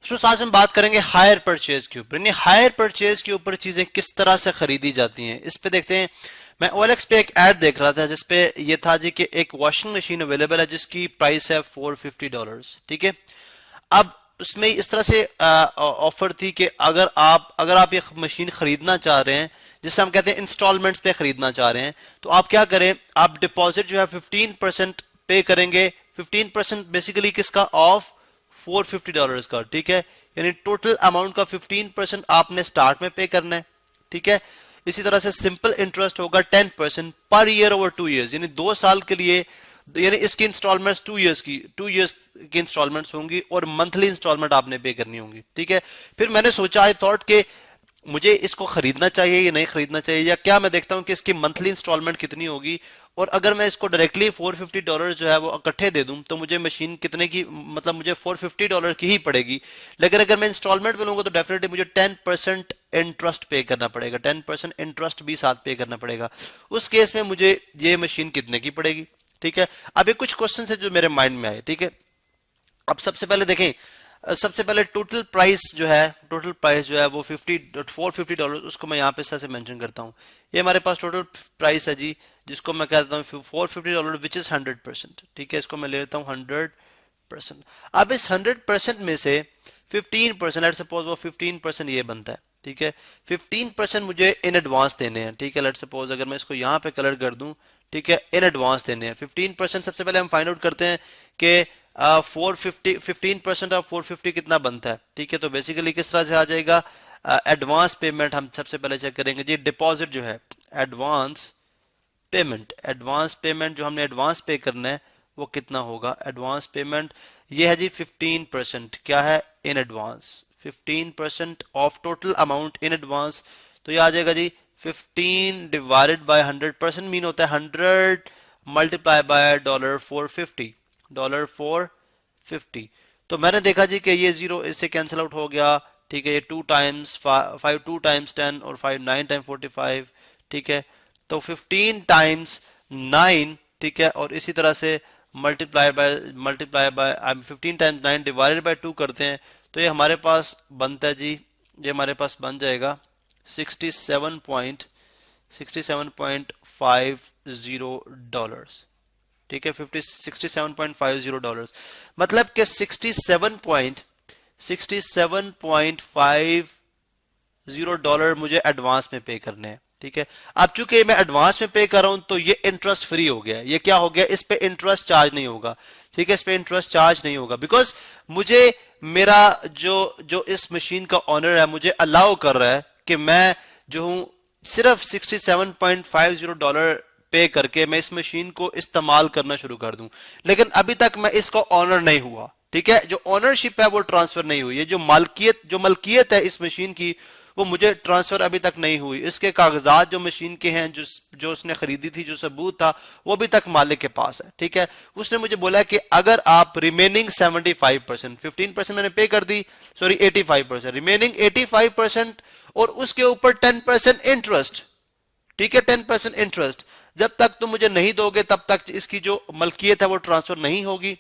तो आज हम बात करेंगे हायर परचेज के ऊपर, यानी हायर परचेज के ऊपर चीजें किस तरह से खरीदी जाती हैं। इस पे देखते हैं। मैं OLX पे एक ऐड देख रहा था जिसपे ये था जी कि एक वॉशिंग मशीन अवेलेबल है जिसकी प्राइस है $450। ठीक है। अब उसमें इस तरह से ऑफर थी कि अगर आप ये मशीन खरीदना चाह रहे हैं, जिससे हम कहते हैं इंस्टॉलमेंट्स पे खरीदना चाह रहे हैं, तो आप क्या करें, आप डिपॉजिट जो है 15% पे करेंगे। 15% बेसिकली किसका, ऑफ $450 का। ठीक है, यानी टोटल अमाउंट का 15% आपने स्टार्ट में पे करना है। ठीक है। इसी तरह से सिंपल इंटरेस्ट होगा 10% पर ईयर ओवर 2 इयर्स, यानी 2 साल के लिए, यानी इसकी इंस्टॉलमेंट्स 2 इयर्स की इंस्टॉलमेंट्स होंगी और मंथली इंस्टॉलमेंट आपने पे करनी होंगी। ठीक है। फिर मैंने सोचा, आई थॉट के मुझे इसको खरीदना चाहिए या नहीं खरीदना चाहिए, या क्या मैं देखता हूं कि इसकी मंथली इंस्टॉलमेंट कितनी होगी, और अगर मैं इसको डायरेक्टली $450 जो है वो इकट्ठे दे दूं तो मुझे मशीन कितने की, मतलब मुझे $450 की ही पड़ेगी। लेकिन अगर मैं इंस्टॉलमेंट में लूंगा तो डेफिनेटली मुझे 10% इंटरेस्ट पे करना पड़ेगा, 10% इंटरेस्ट भी साथ पे करना पड़ेगा। उस केस में मुझे ये मशीन कितने की पड़ेगी। ठीक है। अब ये कुछ क्वेश्चन है जो मेरे माइंड में आए। ठीक है। अब सबसे पहले देखें, सबसे पहले टोटल प्राइस जो है वो $450, उसको मैं यहाँ पे से मेंशन करता हूँ। ये हमारे पास टोटल प्राइस है जी, जिसको मैं कहता हूँ $450 विच इज 100%। ठीक है, इसको मैं ले लेता हूँ 100%। अब इस 100% में से 15%, लेट सपोज वो 15% ये बनता है। ठीक है, 15% मुझे इन एडवांस देने हैं। ठीक है, लेट सपोज अगर मैं इसको यहाँ पे कलर कर दूं, ठीक है, इन एडवांस देने हैं 15%। सबसे पहले हम फाइंड आउट करते हैं कि 15% ऑफ 450 कितना बनता है। ठीक है, तो बेसिकली किस तरह से आ जाएगा, एडवांस पेमेंट हम सबसे पहले चेक करेंगे जी। डिपॉजिट जो है, एडवांस पेमेंट जो हमने एडवांस पे करना है वो कितना होगा। एडवांस पेमेंट ये है जी 15%, क्या है, in advance. 15% of total amount in advance, तो ये आ जाएगा जी 15 डिवाइडेड बाय 100%, मीन होता है 100 मल्टीप्लाई बाय $450। तो मैंने देखा जी कि ये जीरो इससे कैंसिल आउट हो गया। ठीक है, ये 2 टाइम्स 5, 2 टाइम्स 10 और 5 9 टाइम 45। ठीक है, तो 15 टाइम्स 9। ठीक है, और इसी तरह से multiply by 15 times 9 divided by 2 करते हैं, तो ये हमारे पास बनता है जी, ये हमारे पास बन जाएगा 67.50 डॉलर्स। ठीक है, 67.50 डॉलर्स, मतलब कि 67.50 डॉलर मुझे एडवांस में पे करने हैं। ठीक है, अब चूंकि मैं एडवांस में पे कर रहा हूं तो ये इंटरेस्ट फ्री हो गया। ये क्या हो गया, इस पे इंटरेस्ट चार्ज नहीं होगा। ठीक है, इस पे इंटरेस्ट चार्ज नहीं होगा, बिकॉज मुझे मेरा जो इस मशीन का ऑनर है मुझे अलाउ कर रहा है कि मैं जो हूं सिर्फ $67.50 पे करके मैं इस मशीन को इस्तेमाल करना शुरू कर दूं। लेकिन अभी तक मैं इसका ऑनर नहीं हुआ। ठीक है, जो ऑनरशिप है वो ट्रांसफर नहीं हुई है, जो मलकियत है इस मशीन की वो मुझे ट्रांसफर अभी तक नहीं हुई। इसके कागजात जो मशीन के हैं, जो उसने खरीदी थी, जो सबूत था, वो अभी तक मालिक के पास है। ठीक है, उसने मुझे बोला कि अगर आप रिमेनिंग 75%, 15% मैंने पे कर दी, सॉरी 85%, रिमेनिंग 85% और उसके ऊपर 10% इंटरेस्ट। ठीक है, 10% इंटरेस्ट जब तक तुम मुझे नहीं दोगे तब तक इसकी जो मलकियत है वो ट्रांसफर नहीं होगी।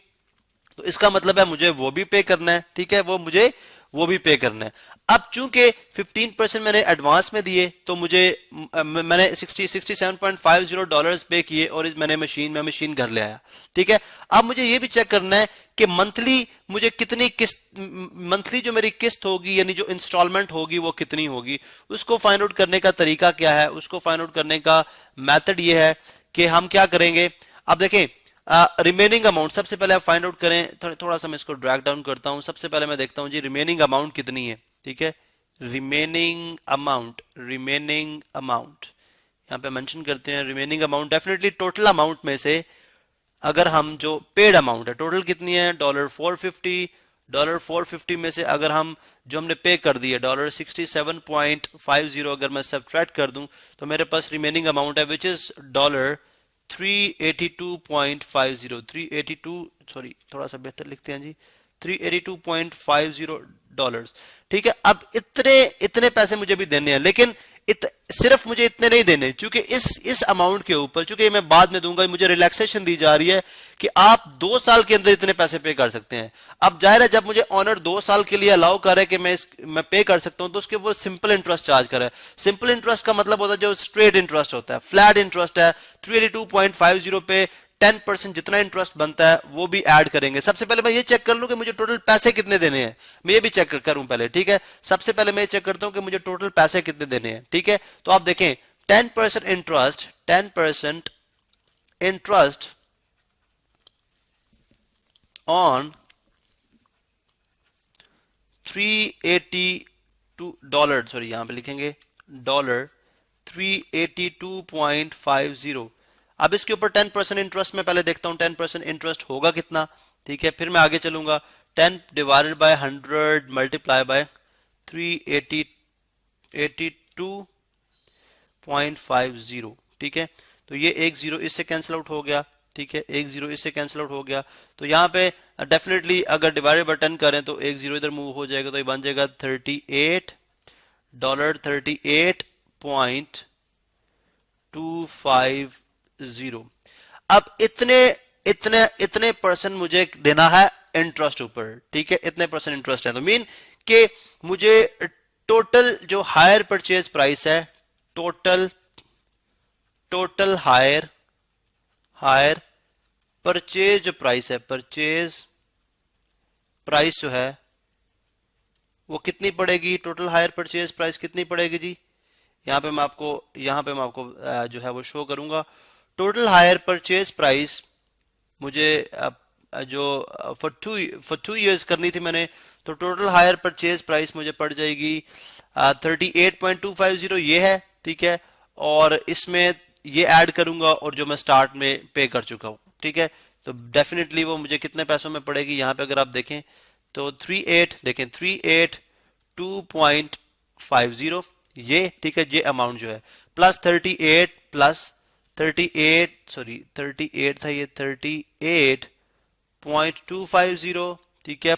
तो इसका मतलब है मुझे वो भी पे करना है। ठीक है, मुझे वो भी पे करना है। अब चूंकि 15% मैंने एडवांस में दिए तो मैंने 67.50 डॉलर्स पे किए और मैंने मशीन घर ले आया। ठीक है, अब मुझे ये भी चेक करना है कि मंथली मुझे कितनी किस्त, मंथली जो मेरी किस्त होगी यानी जो इंस्टॉलमेंट होगी वो कितनी होगी। उसको फाइंड आउट करने का तरीका क्या है, उसको फाइंड आउट करने का मेथड ये है कि हम क्या करेंगे। अब देखें, रिमेनिंग अमाउंट सबसे पहले आप फाइंड आउट करें। थोड़ा सा मैं इसको ड्रैग डाउन करता हूं। सबसे पहले मैं देखता हूं जी रिमेनिंग अमाउंट कितनी है। ठीक है, रिमेनिंग अमाउंट यहां पे मेंशन करते हैं। Remaining amount definitely total amount में से अगर हम जो पेड अमाउंट है, टोटल कितनी है, $450 में से अगर हम जो हमने पे कर दी है $67.50 अगर मैं सब्ट्रैक्ट कर दूं तो मेरे पास रिमेनिंग अमाउंट है विच इज $382.50, 382, सॉरी थोड़ा सा बेहतर लिखते हैं जी, $382.50। ठीक है, अब इतने पैसे मुझे भी देने हैं, लेकिन सिर्फ मुझे इतने नहीं देने, क्योंकि इस अमाउंट के ऊपर, क्योंकि मैं बाद में दूंगा, मुझे रिलैक्सेशन दी जा रही है कि आप 2 साल के अंदर इतने पैसे पे कर सकते हैं। अब जाहिर है जब मुझे ऑनर 2 साल के लिए अलाउ कर है कि मैं पे कर सकता हूं, तो उसके वो सिंपल इंटरेस्ट चार्ज कर रहा है। सिंपल इंटरेस्ट का मतलब होता है जो स्ट्रेट इंटरेस्ट होता है, फ्लैट इंटरेस्ट है 382.50 पे 10% जितना इंटरेस्ट बनता है वो भी ऐड करेंगे। सबसे पहले मैं ये चेक कर लूं कि मुझे टोटल पैसे कितने देने हैं, मैं ये भी चेक करूं पहले, ठीक है। सबसे पहले मैं ये चेक करता हूं कि मुझे टोटल पैसे कितने देने हैं, ठीक है। तो आप देखें 10% इंटरेस्ट, 10% इंटरेस्ट ऑन $382, सॉरी यहां पे लिखेंगे डॉलर 382.50। अब इसके ऊपर 10% इंटरेस्ट में पहले देखता हूं 10% इंटरेस्ट होगा कितना, ठीक है। फिर मैं आगे चलूंगा 10 डिवाइडेड बाय 100 मल्टीप्लाई बाय 382.50, ठीक है। तो ये एक जीरो इससे कैंसिल आउट हो गया, ठीक है, एक जीरो इससे कैंसिल आउट हो गया। तो यहाँ पे डेफिनेटली अगर डिवाइडेड बाय 10 करें तो एक जीरो इधर मूव हो जाएगा, तो ये बन जाएगा $38.250। अब इतने इतने इतने परसेंट मुझे देना है इंटरेस्ट ऊपर, ठीक है, इतने परसेंट इंटरेस्ट है। तो मीन कि मुझे टोटल जो हायर परचेज प्राइस है, टोटल हायर परचेज जो प्राइस है, परचेज प्राइस जो है वो कितनी पड़ेगी, टोटल हायर परचेज प्राइस कितनी पड़ेगी जी। यहां पे मैं आपको जो है वो शो करूंगा। टोटल हायर परचेज प्राइस मुझे जो फॉर टू ईयर्स करनी थी मैंने, तो टोटल हायर परचेज प्राइस मुझे पड़ जाएगी 38.250, ये है, ठीक है। और इसमें ये ऐड करूंगा और जो मैं स्टार्ट में पे कर चुका हूं, ठीक है। तो डेफिनेटली वो मुझे कितने पैसों में पड़ेगी, यहां पे अगर आप देखें तो 382.50 ये, ठीक है, ये अमाउंट जो है प्लस 38 था ये 38.250, ठीक है,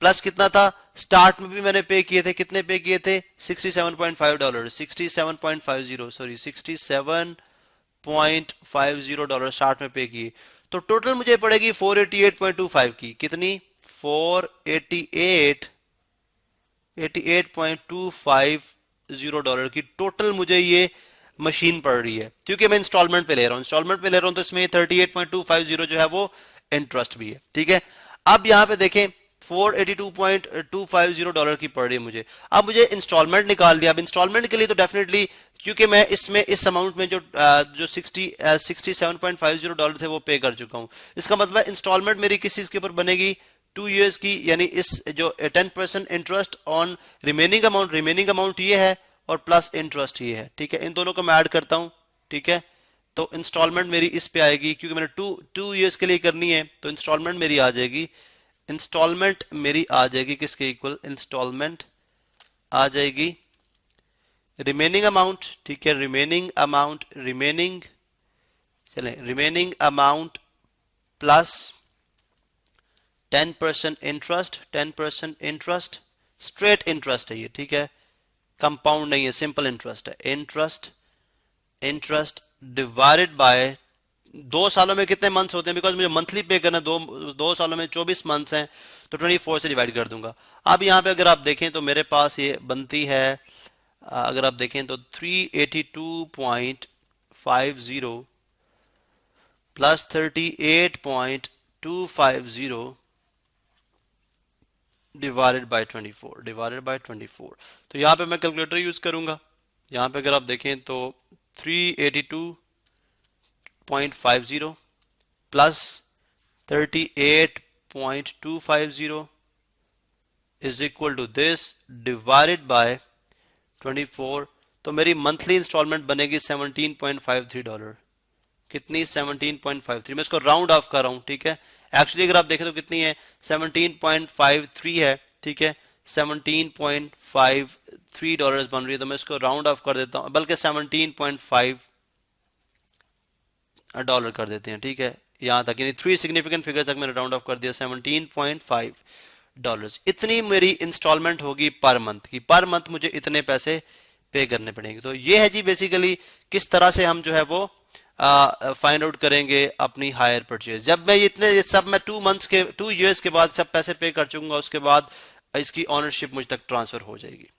प्लस कितना था, स्टार्ट में भी मैंने पे किए थे, कितने पे किए थे $67.50, 67.50 डॉलर स्टार्ट में पे किए। तो टोटल मुझे पड़ेगी 488.25 की, कितनी 488.25 डॉलर की टोटल मुझे ये मशीन पड़ रही है, क्योंकि मैं इंस्टॉलमेंट पे ले रहा हूं, तो इसमें 38.250 जो है वो इंटरेस्ट भी है, ठीक है। अब यहां पे देखें 482.250 डॉलर की पड़ रही है मुझे। अब मुझे इंस्टॉलमेंट निकाल दिया। अब इंस्टॉलमेंट के लिए तो डेफिनेटली, क्योंकि मैं इसमें इस अमाउंट में जो 67.50 डॉलर थे वो पे कर चुका हूं, इसका मतलब इंस्टॉलमेंट मेरी किस चीज के ऊपर बनेगी, 2 ईयर्स की, यानी इस जो 10% इंटरेस्ट ऑन रिमेनिंग अमाउंट ये है और प्लस इंटरेस्ट ये है, ठीक है। इन दोनों को मैं ऐड करता हूं, ठीक है। तो इंस्टॉलमेंट मेरी इस पे आएगी, क्योंकि मैंने टू ईयर्स के लिए करनी है, तो इंस्टॉलमेंट मेरी आ जाएगी किसके इक्वल, इंस्टॉलमेंट आ जाएगी रिमेनिंग अमाउंट, ठीक है, remaining amount plus 10% interest, straight interest है ये, ठीक है, कंपाउंड नहीं है, सिंपल इंटरेस्ट है, इंटरेस्ट डिवाइडेड बाय 2 सालों में कितने मंथ्स होते हैं, बिकॉज मुझे मंथली पे करना, दो सालों में 24 मंथ्स हैं, तो 24 से डिवाइड कर दूंगा। अब यहाँ पे अगर आप देखें तो मेरे पास ये बनती है, अगर आप देखें तो 382.50 प्लस 38.250 डिवाइडेड बाय 24। तो यहाँ पे मैं कैलकुलेटर यूज करूंगा। यहाँ पे अगर आप देखें तो 382.50 plus 38.250 is equal to this divided by 24। तो मेरी मंथली इंस्टॉलमेंट बनेगी 17.53 डॉलर, कितनी 17.53, मैं इसको राउंड ऑफ कर रहा हूं, ठीक है। एक्चुअली अगर आप देखें तो कितनी है 17.53 है, ठीक है, 17.53 डॉलर्स बन रही है, तो मैं इसको राउंड ऑफ कर देता हूं, बल्कि 17.5 डॉलर कर देते हैं, ठीक है, यहां तक, यानी 3 सिग्निफिकेंट फिगर तक मैंने राउंड ऑफ कर दिया, 17.5 डॉलर्स। इतनी मेरी इंस्टॉलमेंट होगी पर मंथ की, पर मंथ मुझे इतने पैसे पे करने पड़ेंगे। तो ये है जी बेसिकली किस तरह से हम जो है वो फाइंड आउट करेंगे अपनी हायर परचेज। जब मैं इतने सब मैं 2 ईयर्स के बाद सब पैसे पे कर चूंगा, उसके बाद इसकी ऑनरशिप मुझ तक ट्रांसफर हो जाएगी।